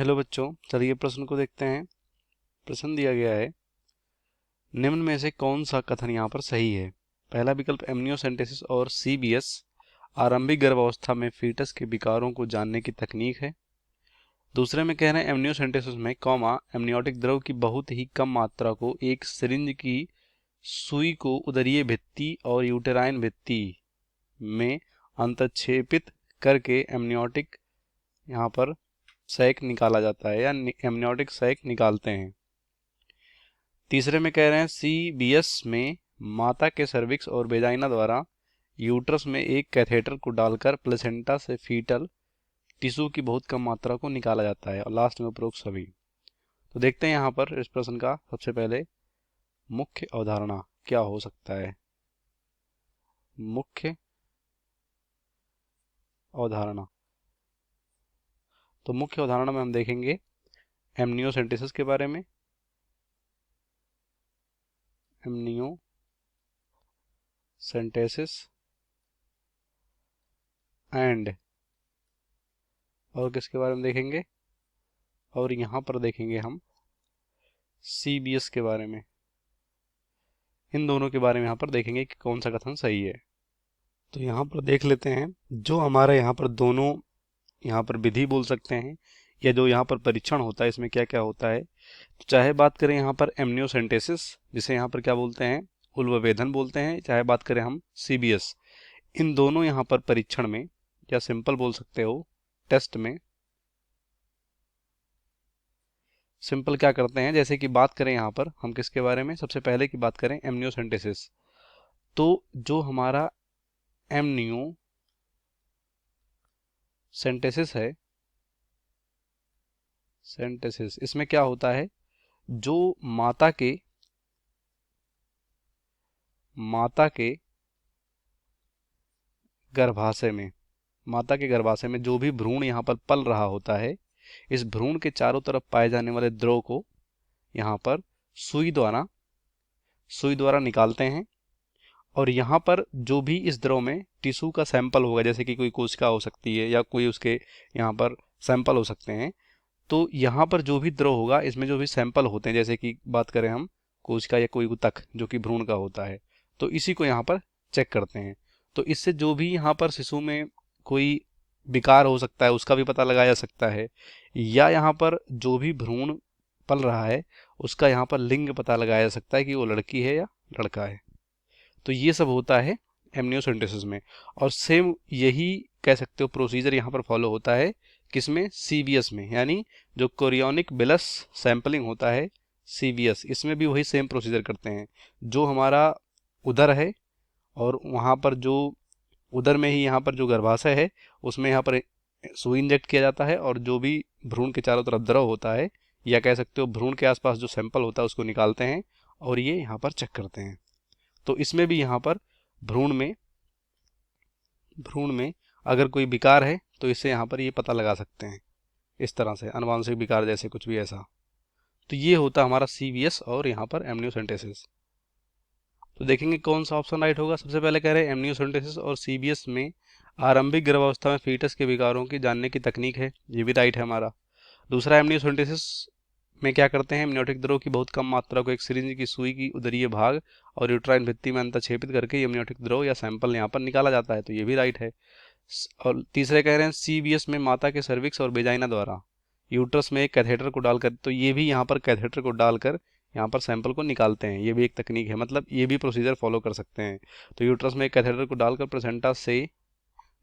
Hello बच्चों, चलिए प्रश्न को देखते हैं। प्रश्न दिया गया है, निम्न में से कौन सा कथन यहाँ पर सही है। पहला विकल्प एमनियोसेंटेसिस और सीबीएस आरंभिक गर्भावस्था में फीटस के विकारों को जानने की तकनीक है। दूसरे में कह रहे हैं एमनियोसेंटेसिस में एमनियोटिक द्रव की बहुत ही कम मात्रा को एक सिरिंज की सुई को उदरीय भित्ति और यूटेराइन भित्ति में अंतक्षेपित करके एमनियोटिक यहाँ पर सैक निकाला जाता है या एमनियोटिक सैक निकालते हैं। तीसरे में कह रहे हैं सीबीएस में माता के सर्विक्स और वेजाइना द्वारा यूट्रस में एक कैथेटर को डालकर प्लेसेंटा से फीटल टिश्यू की बहुत कम मात्रा को निकाला जाता है। और लास्ट में उपरोक्त सभी। तो देखते हैं यहाँ पर इस प्रश्न का सबसे पहले मुख्य अवधारणा क्या हो सकता है। मुख्य अवधारणा, तो मुख्य अवधारणा में हम देखेंगे एमनियोसेंटेसिस के बारे में, एमनियोसेंटेसिस एंड और किसके बारे में देखेंगे, और यहाँ पर देखेंगे हम सीबीएस के बारे में। इन दोनों के बारे में यहाँ पर देखेंगे कि कौन सा कथन सही है। तो यहाँ पर देख लेते हैं, जो हमारे यहाँ पर दोनों यहाँ पर विधि बोल सकते हैं या जो यहाँ पर परीक्षण होता है, इसमें क्या क्या होता है। तो चाहे बात करें यहाँ पर एमनियोसेंटेसिस, जिसे यहाँ पर क्या बोलते हैं, उल्ववेधन बोलते हैं, चाहे बात करें हम सीबीएस, इन दोनों यहाँ पर परीक्षण में या सिंपल बोल सकते हो टेस्ट में सिंपल क्या करते हैं। जैसे कि बात करें यहाँ पर हम किसके बारे में, सबसे पहले की बात करें एमनियोसेंटेसिस, तो जो हमारा एमनियोसेंटेसिस है, सेंटेसिस, इसमें क्या होता है, जो माता के गर्भाशय में जो भी भ्रूण यहाँ पर पल रहा होता है, इस भ्रूण के चारों तरफ पाए जाने वाले द्रव को यहाँ पर सुई द्वारा निकालते हैं। और यहाँ पर जो भी इस द्रव में टिश्यू का सैंपल होगा, जैसे कि कोई कोशिका हो सकती है या कोई उसके यहाँ पर सैंपल हो सकते हैं, तो यहाँ पर जो भी द्रव होगा, इसमें जो भी सैंपल होते हैं, जैसे कि बात करें हम कोशिका या कोई ऊतक जो कि भ्रूण का होता है, तो इसी को यहाँ पर चेक करते हैं। तो इससे जो भी यहाँ पर शिशु में कोई विकार हो सकता है उसका भी पता लगाया जा सकता है, या यहाँ पर जो भी भ्रूण पल रहा है उसका यहाँ पर लिंग पता लगाया जा सकता है कि वो लड़की है या लड़का है। तो ये सब होता है एमनियोसेंटेसिस में। और सेम यही कह सकते हो प्रोसीजर यहाँ पर फॉलो होता है किसमें, सीबीएस में, यानी जो कोरियोनिक बिलस सैंपलिंग होता है सीबीएस, इसमें भी वही सेम प्रोसीजर करते हैं। जो हमारा उदर है और वहाँ पर जो उदर में ही यहाँ पर जो गर्भाशय है उसमें यहाँ पर सुई इंजेक्ट किया जाता है, और जो भी भ्रूण के चारों तरफ द्रव होता है या कह सकते हो भ्रूण के आसपास जो सैंपल होता है उसको निकालते हैं और ये यहाँ पर चेक करते हैं। तो इसमें भी यहाँ पर भ्रूण में अगर कोई विकार है तो इससे यहाँ पर ये पता लगा सकते हैं, इस तरह से आनुवांशिक विकार जैसे कुछ भी ऐसा। तो ये होता हमारा सीबीएस और यहाँ पर एमनियोसेंटेसिस। तो देखेंगे कौन सा ऑप्शन राइट होगा। सबसे पहले कह रहे हैं एमनियोसेंटेसिस और सीबीएस में आरंभिक गर्भावस्था में फीटस के विकारों की जानने की तकनीक है, ये भी राइट है हमारा। दूसरा, एमनियोसेंटेसिस में क्या करते हैं, एमनियोटिक द्रव की बहुत कम मात्रा को एक सिरिंज की सुई की उदरीय भाग और यूट्राइन भित्ति में अंतक्षेपित करके एमनियोटिक द्रव या सैंपल यहाँ पर निकाला जाता है, तो ये भी राइट है। और तीसरे कह रहे हैं सीबीएस में माता के सर्विक्स और वेजाइना द्वारा यूट्रस में एक कैथेटर को डालकर, तो ये भी यहाँ पर कैथेटर को डालकर यहाँ पर सैंपल को निकालते हैं, ये भी एक तकनीक है, मतलब ये भी प्रोसीजर फॉलो कर सकते हैं। तो यूट्रस में एक कैथेटर को डालकर प्लेसेंटा से,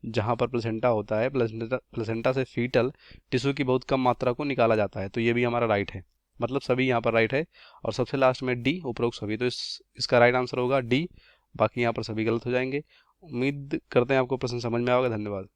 जहाँ पर प्लेसेंटा होता है, प्लेसेंटा से फीटल टिश्यू की बहुत कम मात्रा को निकाला जाता है, तो ये भी हमारा राइट है, मतलब सभी यहाँ पर राइट है। और सबसे लास्ट में डी, उपरोक्त सभी, तो इसका राइट आंसर होगा डी, बाकी यहाँ पर सभी गलत हो जाएंगे। उम्मीद करते हैं आपको प्रश्न समझ में आएगा। धन्यवाद।